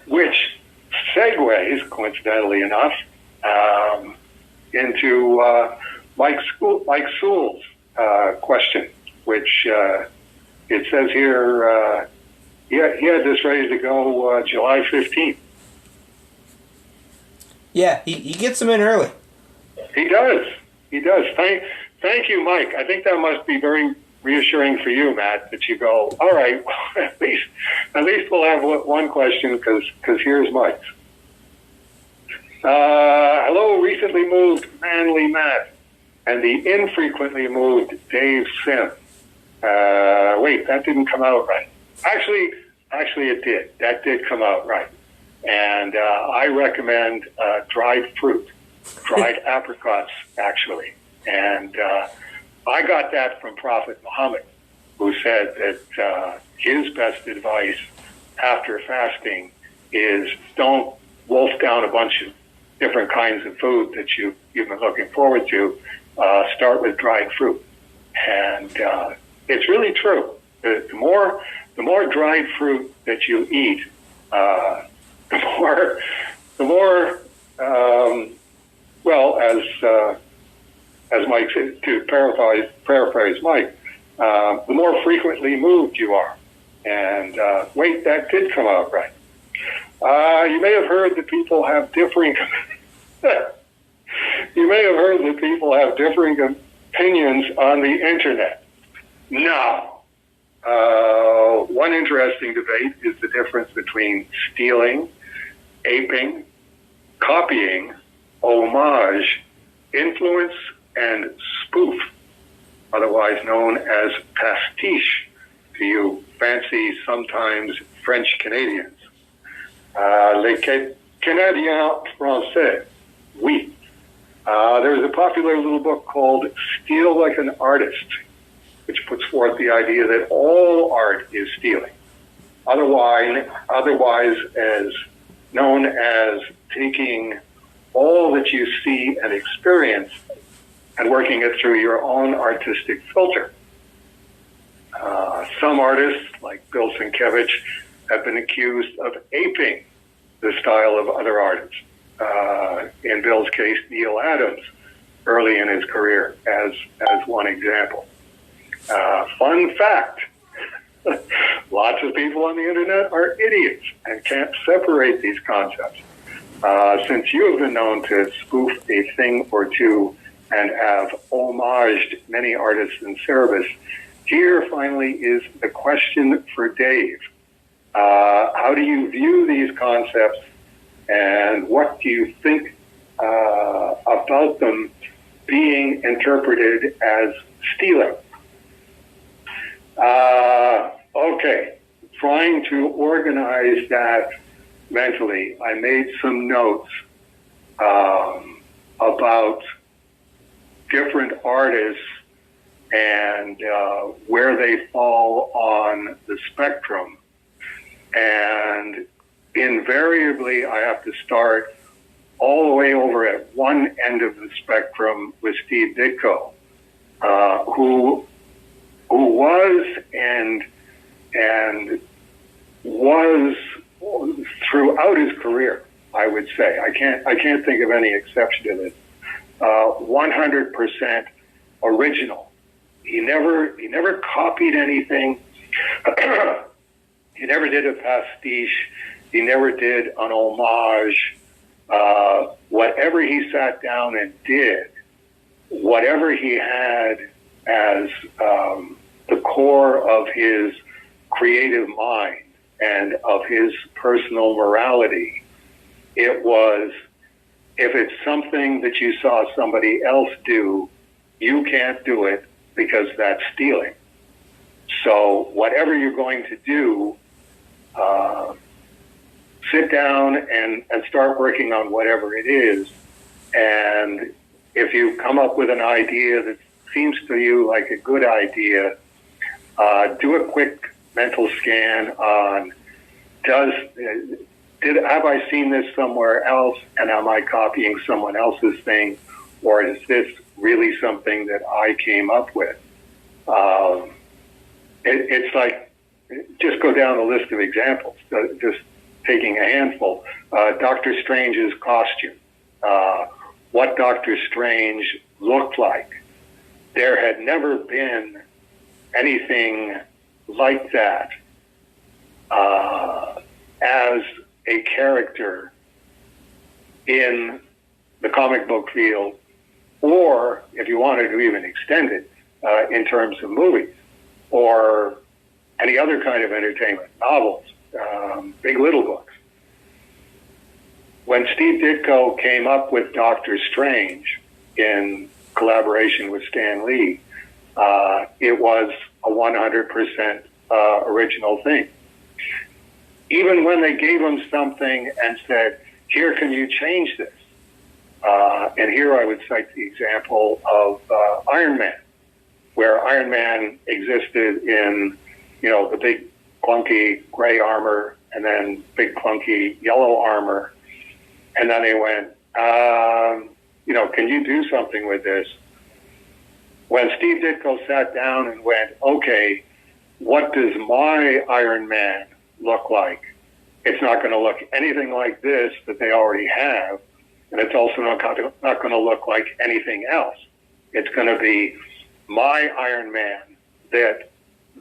which segues, coincidentally enough, into Mike Sewell's question, which it says here he had this ready to go July 15th. Yeah, he gets them in early. He does. Thank you, Mike. I think that must be very reassuring for you, Matt, that you go, all right, well, at least we'll have one question because here's Mike's. Hello, recently moved Manly Matt and the infrequently moved Dave Sim. Wait, that didn't come out right. Actually, it did. That did come out right. And I recommend dried fruit, dried apricots, actually. And I got that from Prophet Muhammad, who said that his best advice after fasting is don't wolf down a bunch of different kinds of food that you've been looking forward to. Start with dried fruit. And it's really true. The more dried fruit that you eat, the more well, as Mike said, to paraphrase Mike, the more frequently moved you are. And wait, that did come out right. You may have heard that people have differing. You may have heard that people have differing opinions on the internet. Now, one interesting debate is the difference between stealing, aping, copying, homage, influence, and spoof, otherwise known as pastiche to you fancy, sometimes French Canadians. Les Canadiens Français, oui. There's a popular little book called Steal Like an Artist, which puts forth the idea that all art is stealing, otherwise as known as taking all that you see and experience and working it through your own artistic filter. Some artists, like Bill Sienkiewicz, have been accused of aping the style of other artists. In Bill's case, Neil Adams, early in his career, as one example. Fun fact, lots of people on the internet are idiots and can't separate these concepts. Since you have been known to spoof a thing or two and have homaged many artists in service, here finally is the question for Dave. How do you view these concepts, and what do you think about them being interpreted as stealing? Okay, trying to organize that mentally, I made some notes about different artists and where they fall on the spectrum. And invariably, I have to start all the way over at one end of the spectrum with Steve Ditko, who was and was throughout his career, I would say. I can't think of any exception to this. 100% original. He never copied anything. He never did a pastiche. He never did an homage. Whatever he sat down and did, whatever he had as the core of his creative mind and of his personal morality, it was, if it's something that you saw somebody else do, you can't do it because that's stealing. So whatever you're going to do, sit down and start working on whatever it is. And if you come up with an idea that seems to you like a good idea, do a quick mental scan on, have I seen this somewhere else, and am I copying someone else's thing, or is this really something that I came up with? It's like, just go down a list of examples. Just taking a handful. Doctor Strange's costume, what Doctor Strange looked like. There had never been anything like that as a character in the comic book field, or if you wanted to even extend it in terms of movies or any other kind of entertainment, novels, big little books. When Steve Ditko came up with Doctor Strange in collaboration with Stan Lee, it was a 100% original thing. Even when they gave him something and said, here, can you change this? And here I would cite the example of Iron Man, where Iron Man existed in, the big clunky gray armor and then big clunky yellow armor. And then they went, can you do something with this? When Steve Ditko sat down and went, okay, what does my Iron Man look like? It's not going to look anything like this that they already have, and it's also not going to look like anything else. It's going to be my Iron Man that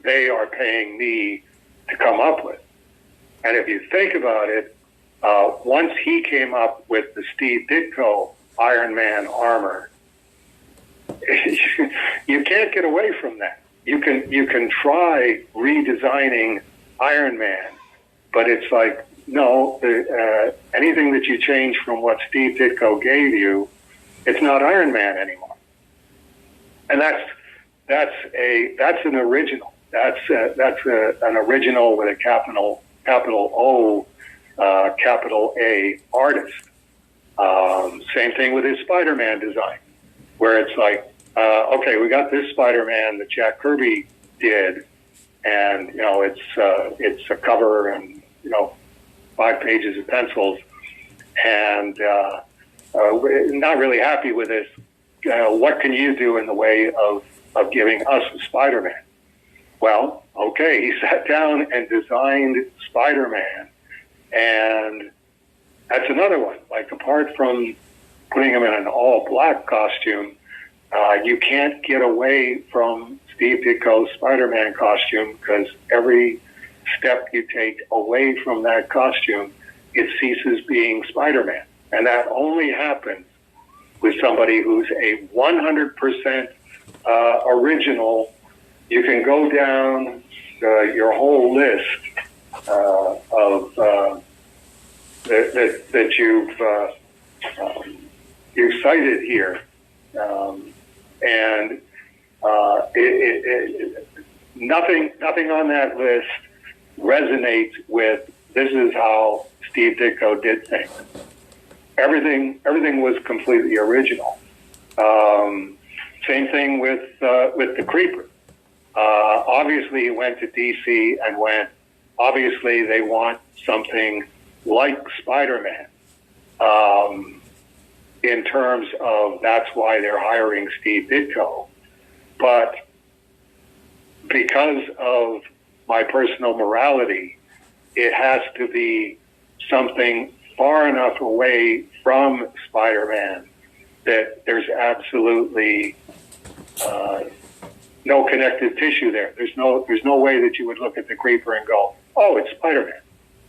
they are paying me to come up with. And if you think about it, once he came up with the Steve Ditko Iron Man armor, you can't get away from that. You can try redesigning Iron Man, but it's like, no, anything that you change from what Steve Ditko gave you, it's not Iron Man anymore. And that's an original. That's an original with a capital O, capital A artist. Same thing with his Spider-Man design, where it's like, okay, we got this Spider-Man that Jack Kirby did, and it's a cover and 5 pages of pencils, and we're not really happy with this. What can you do in the way of giving us a Spider-Man? Well, okay, he sat down and designed Spider-Man, and that's another one. Like, apart from putting him in an all-black costume, you can't get away from Steve Ditko's Spider-Man costume, because every step you take away from that costume, it ceases being Spider-Man. And that only happens with somebody who's a 100% original. You can go down your whole list that you've cited here, and nothing on that list resonates with this is how Steve Ditko did things. Everything was completely original. Same thing with the Creeper. Obviously, he went to DC and obviously they want something like Spider-Man. In terms of that's why they're hiring Steve Ditko. But because of my personal morality, it has to be something far enough away from Spider-Man that there's absolutely no connective tissue there. There's no way that you would look at the Creeper and go, oh, it's Spider-Man.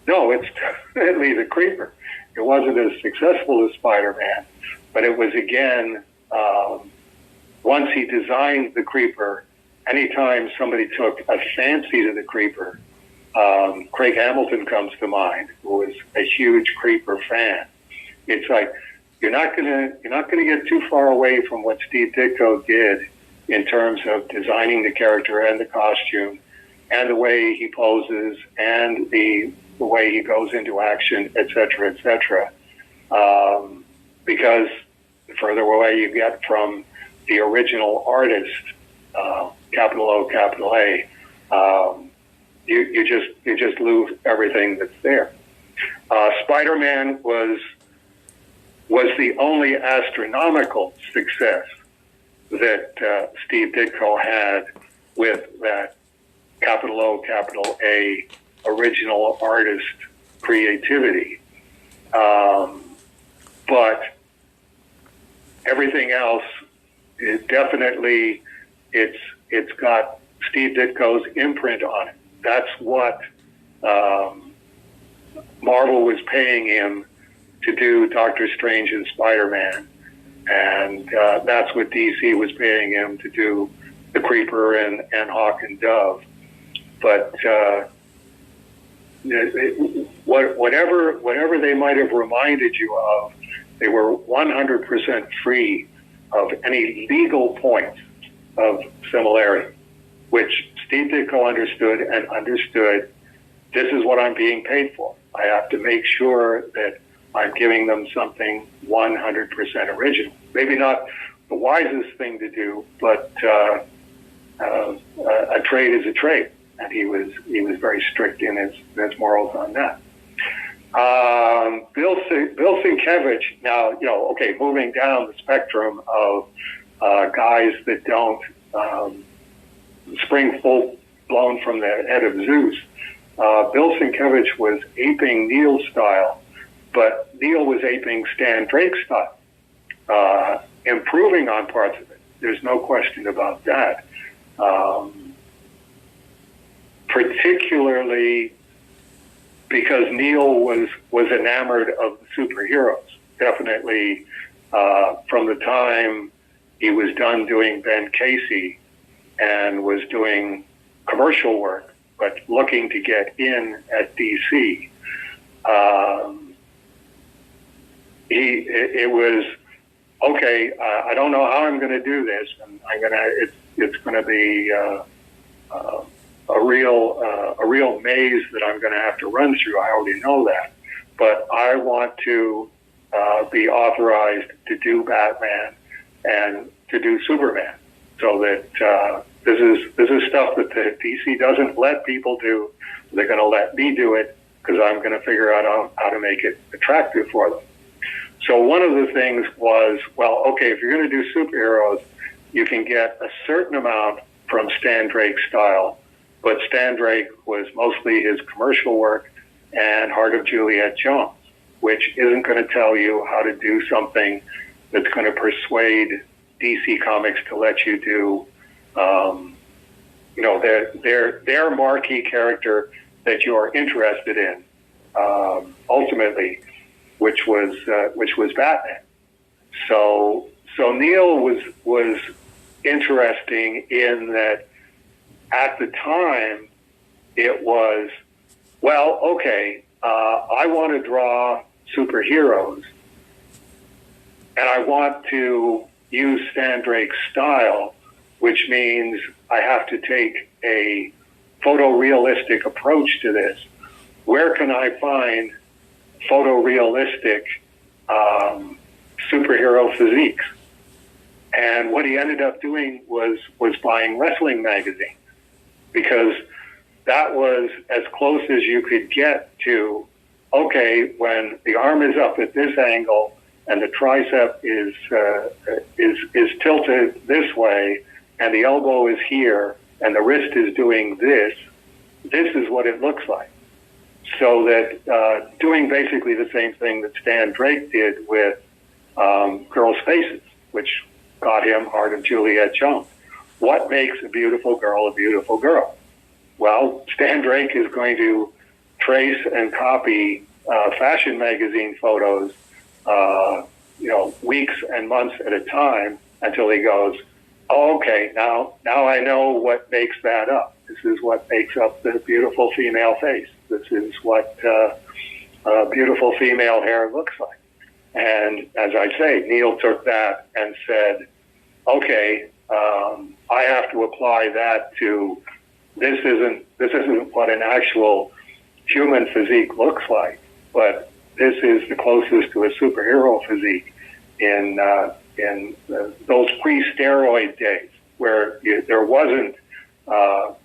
No, it's definitely the Creeper. It wasn't as successful as Spider-Man, but it was, again, once he designed the Creeper, anytime somebody took a fancy to the Creeper, Craig Hamilton comes to mind, who was a huge Creeper fan. It's like, you're not gonna get too far away from what Steve Ditko did in terms of designing the character and the costume and the way he poses and the way he goes into action, et cetera, et cetera. Because the further away you get from the original artist, capital O, capital A, you just lose everything that's there. Spider-Man was the only astronomical success that Steve Ditko had with that capital O, capital A original artist creativity. But everything else is definitely, it's got Steve Ditko's imprint on it. That's what Marvel was paying him to do Doctor Strange and Spider-Man. And that's what DC was paying him to do the Creeper and Hawk and Dove. But whatever they might have reminded you of, they were 100% free of any legal points of similarity, which Steve Ditko understood this is what I'm being paid for. I have to make sure that I'm giving them something 100% original. Maybe not the wisest thing to do, but a trade is a trade, and he was very strict in his morals on that. Bill Sienkiewicz. Now, moving down the spectrum of guys that don't spring full blown from the head of Zeus. Bill Sienkiewicz was aping Neil's style, but Neil was aping Stan Drake's style, improving on parts of it. There's no question about that. Particularly because Neil was enamored of the superheroes. Definitely from the time he was done doing Ben Casey and was doing commercial work, but looking to get in at DC. It was okay. I don't know how I'm going to do this, and it's going to be a real maze that I'm going to have to run through. I already know that, but I want to be authorized to do Batman and to do Superman, so that this is stuff that the DC doesn't let people do. They're going to let me do it because I'm going to figure out how to make it attractive for them. So one of the things was, well, okay, if you're going to do superheroes, you can get a certain amount from Stan Drake's style, but Stan Drake was mostly his commercial work and Heart of Juliet Jones, which isn't going to tell you how to do something that's going to persuade DC Comics to let you do, their marquee character that you are interested in, ultimately, which was Batman. So Neil was interesting in that at the time it was, well, okay, I want to draw superheroes and I want to use Stan Drake's style, which means I have to take a photorealistic approach to this. Where can I find photorealistic superhero physiques? And what he ended up doing was buying wrestling magazines, because that was as close as you could get to, okay, when the arm is up at this angle and the tricep is tilted this way and the elbow is here and the wrist is doing this is what it looks like. So that doing basically the same thing that Stan Drake did with girls' faces, which got him Heart of Juliet Jones. What makes a beautiful girl a beautiful girl? Well, Stan Drake is going to trace and copy fashion magazine photos, weeks and months at a time until he goes, oh, okay, now I know what makes that up. This is what makes up the beautiful female face. This is what beautiful female hair looks like. And as I say, Neil took that and said, okay, I have to apply that to this isn't what an actual human physique looks like, but this is the closest to a superhero physique in those pre-steroid days where there wasn't the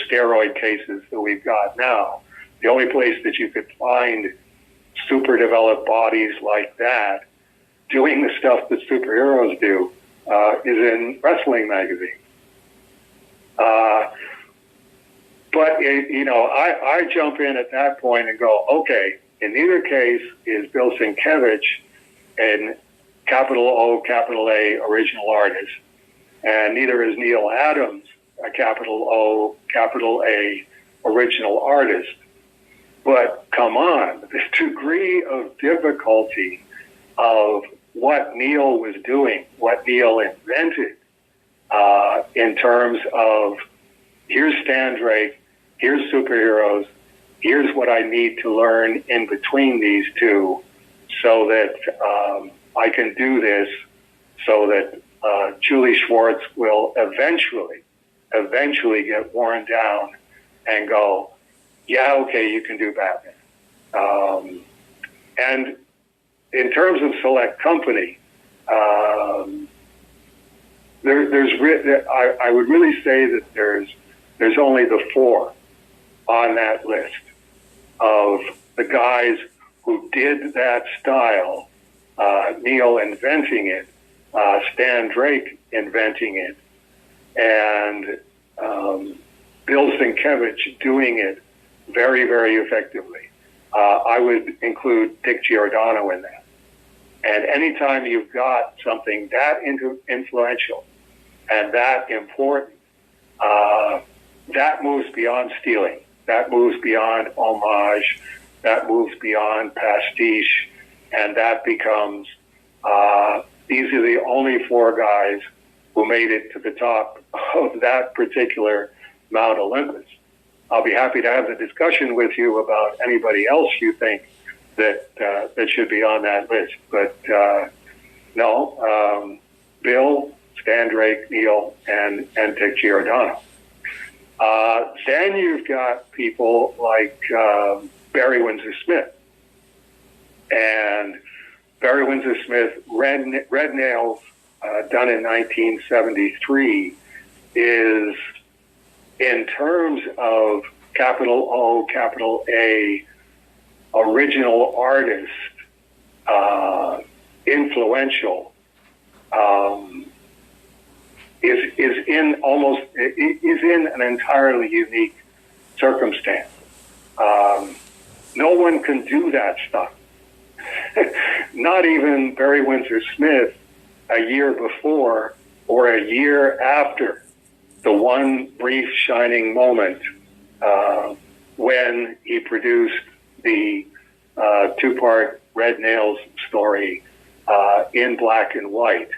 steroid cases that we've got now. The only place that you could find super developed bodies like that doing the stuff that superheroes do is in wrestling magazines. But I jump in at that point and go, okay, in neither case is Bill Sienkiewicz an capital O, capital A original artist, and neither is Neil Adams a capital O, capital A original artist. But come on, the degree of difficulty of what Neil was doing, what Neil invented, in terms of here's Stan Drake, here's superheroes, here's what I need to learn in between these two so that I can do this, so that Julie Schwartz will eventually get worn down and go, yeah, okay, you can do Batman. And in terms of select company, I would really say that there's only the four on that list of the guys who did that style, Neil inventing it, Stan Drake inventing it, and Bill Sienkiewicz doing it very, very effectively. I would include Dick Giordano in that. And anytime you've got something that influential and that important, that moves beyond stealing. That moves beyond homage. That moves beyond pastiche. And that becomes, these are the only four guys who made it to the top of that particular Mount Olympus. I'll be happy to have the discussion with you about anybody else you think that should be on that list. But no, Bill, Stan Drake, Neil, and Dick Giordano. Then you've got people like Barry Windsor-Smith. And Barry Windsor-Smith, Red Nails, done in 1973, is, in terms of capital O, capital A, original artist, influential, is in an entirely unique circumstance. No one can do that stuff. Not even Barry Windsor-Smith a year before or a year after the one brief shining moment when he produced the two-part Red Nails story in black and white.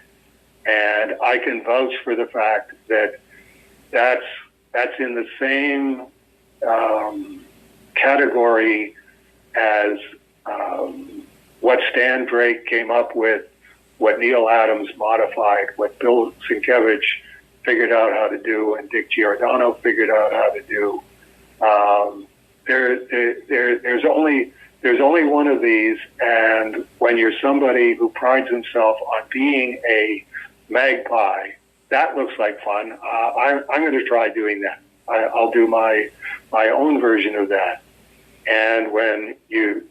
And I can vouch for the fact that that's in the same category as what Stan Drake came up with, what Neil Adams modified, what Bill Sienkiewicz figured out how to do, and Dick Giordano figured out how to do. There's only one of these, and when you're somebody who prides himself on being a magpie, that looks like fun. I'm going to try doing that. I'll do my own version of that. And when you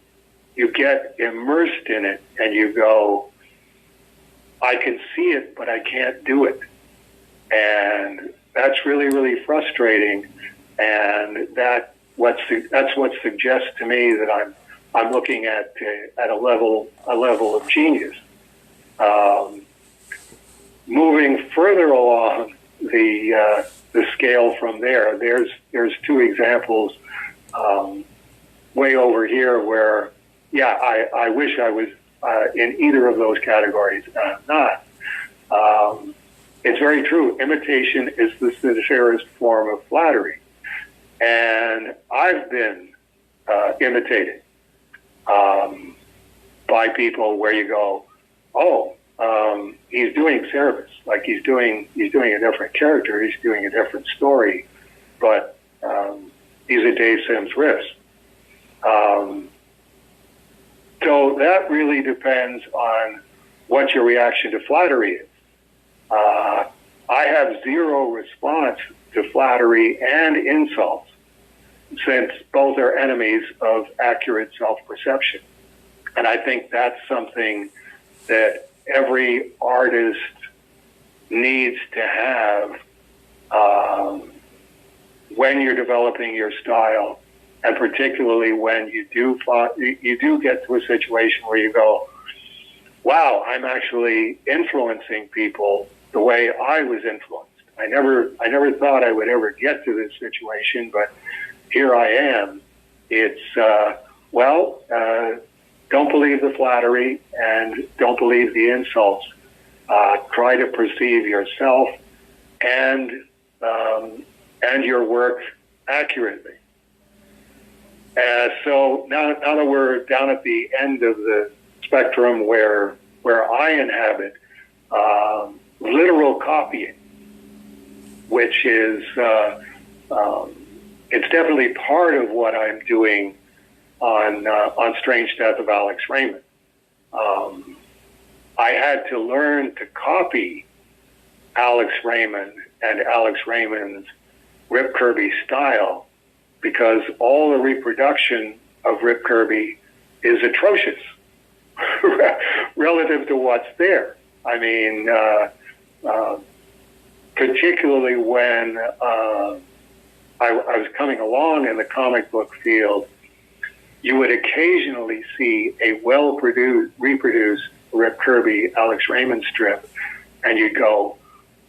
get immersed in it and you go, I can see it, but I can't do it. And that's really, really frustrating. And that's what suggests to me that I'm looking at a level of genius. Moving further along the scale from there, there's two examples way over here where, yeah, I wish I was in either of those categories, and I'm not. It's very true. Imitation is the sincerest form of flattery. And I've been imitated by people where you go, oh, he's doing service, like he's doing a different character, he's doing a different story, but these are Dave Sims riffs. So that really depends on what your reaction to flattery is. I have zero response to flattery and insults, since both are enemies of accurate self-perception. And I think that's something that every artist needs to have when you're developing your style, and particularly when you do get to a situation where you go, wow, I'm actually influencing people the way I was influenced. I never thought I would ever get to this situation, but here I am. It's, don't believe the flattery and don't believe the insults. Try to perceive yourself and your work accurately. So now that we're down at the end of the spectrum where I inhabit, literal copying, which is it's definitely part of what I'm doing on Strange Death of Alex Raymond. I had to learn to copy Alex Raymond and Alex Raymond's Rip Kirby style because all the reproduction of Rip Kirby is atrocious relative to what's there. I mean, particularly when I was coming along in the comic book field, you would occasionally see a reproduced Rip Kirby Alex Raymond strip, and you'd go,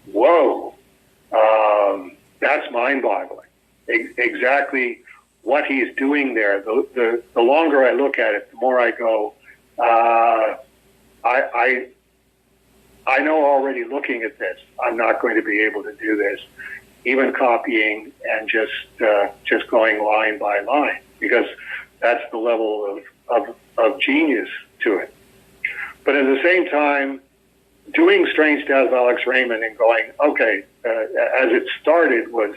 whoa, that's mind-boggling. Exactly what he's doing there. The longer I look at it, the more I go, I know already looking at this, I'm not going to be able to do this, even copying and just going line by line, because that's the level of genius to it. But at the same time, doing Strange Death of Alex Raymond and going, okay, as it started was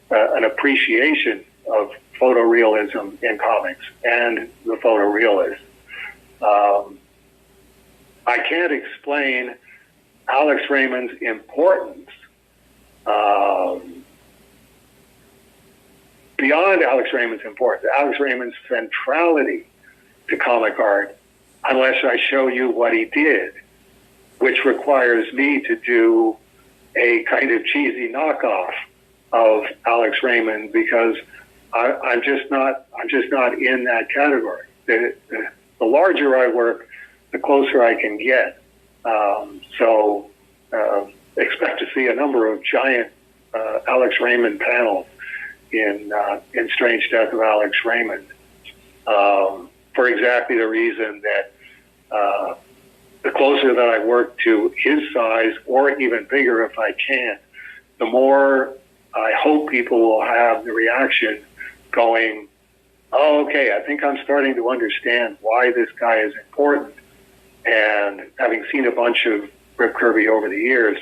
an appreciation of photorealism in comics and the photorealist. I can't explain Alex Raymond's importance beyond Alex Raymond's importance, Alex Raymond's centrality to comic art, unless I show you what he did, which requires me to do a kind of cheesy knockoff of Alex Raymond because I'm just not in that category. The larger I work, the closer I can get. So expect to see a number of giant Alex Raymond panels in Strange Death of Alex Raymond, for exactly the reason that the closer that I work to his size, or even bigger if I can, the more I hope people will have the reaction going, oh, okay, I think I'm starting to understand why this guy is important. And having seen a bunch of Rip Kirby over the years,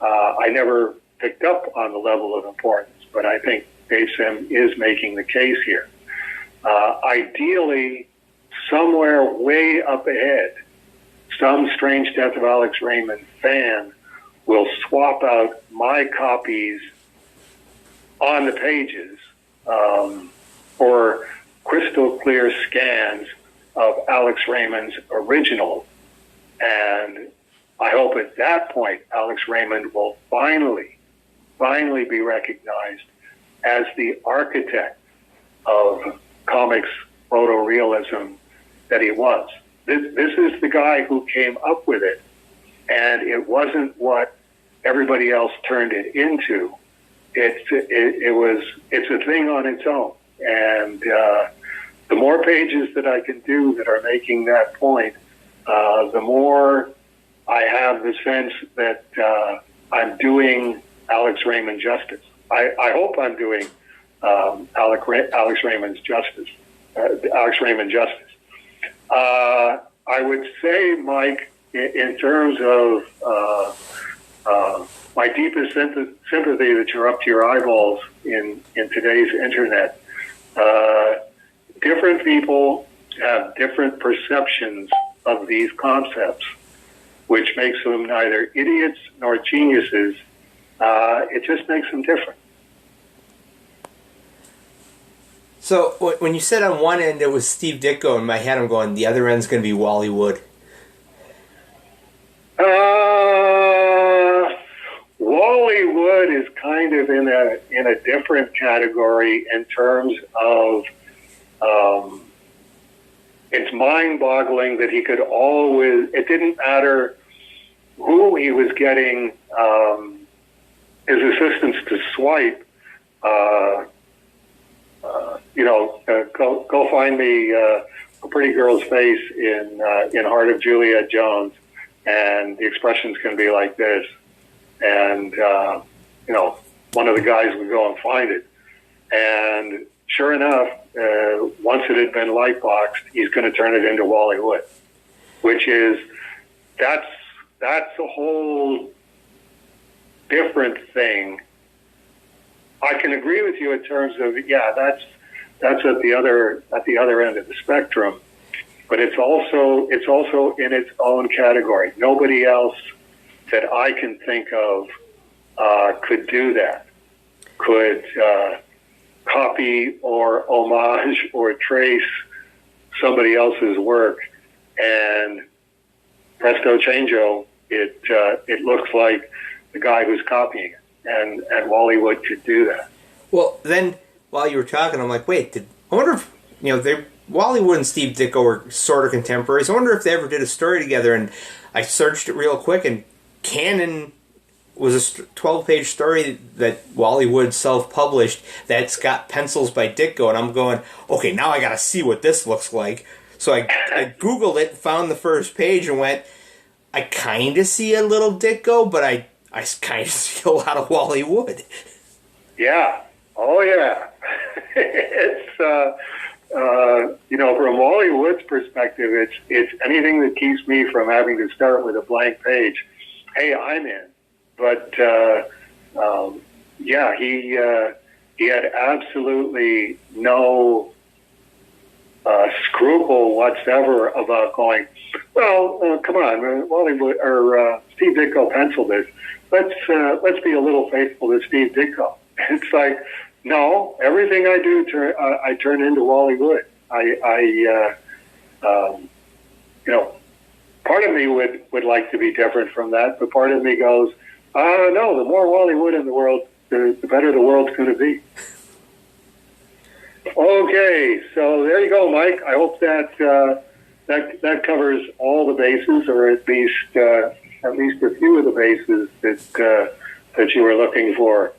I never picked up on the level of importance, but I think Dave Sim is making the case here. Ideally, somewhere way up ahead, some Strange Death of Alex Raymond fan will swap out my copies on the pages for crystal clear scans of Alex Raymond's original. And I hope at that point, Alex Raymond will finally be recognized as the architect of comics photorealism that he was. This is the guy who came up with it, and it wasn't what everybody else turned it into. It's a thing on its own, and the more pages that I can do that are making that point, the more I have the sense that I'm doing Alex Raymond justice. I hope I'm doing Alex Raymond justice. I would say, Mike, in terms of my deepest sympathy that you're up to your eyeballs in today's internet, different people have different perceptions of these concepts, which makes them neither idiots nor geniuses. It just makes them different. So when you said on one end it was Steve Ditko, in my head I'm going, the other end's going to be Wally Wood. Wally Wood is kind of in a different category in terms of Um, it's mind-boggling that he could always. It didn't matter who he was getting his assistants to swipe. Go find me a pretty girl's face in Heart of Juliet Jones, and the expressions can be like this. And one of the guys would go and find it, and sure enough, once it had been lightboxed, he's going to turn it into Wally Wood, which is that's a whole different thing. I can agree with you in terms of that's at the other end of the spectrum, but it's also in its own category. Nobody else that I can think of could do that. Could copy or homage or trace somebody else's work, and presto changeo, it looks like the guy who's copying it, and Wally Wood could do that. Well, then while you were talking, I'm like, wait, I wonder if Wally Wood and Steve Ditko were sort of contemporaries. I wonder if they ever did a story together. And I searched it real quick, and Canon was a 12-page story that Wally Wood self-published that's got pencils by Ditko, and I'm going, okay, now I got to see what this looks like. So I Googled it, found the first page, and went, I kind of see a little Ditko, but I kind of see a lot of Wally Wood. Yeah. Oh, yeah. It's, from Wally Wood's perspective, it's anything that keeps me from having to start with a blank page. Hey, I'm in. But, he had absolutely no scruple whatsoever about going, well, come on, Wally Wood, or Steve Ditko penciled this. Let's be a little faithful to Steve Ditko. It's like, no, everything I do, I turn into Wally Wood. Part of me would like to be different from that, but part of me goes, no, the more Wally Wood in the world, the better the world's going to be. Okay, so there you go, Mike. I hope that covers all the bases, or at least a few of the bases that you were looking for.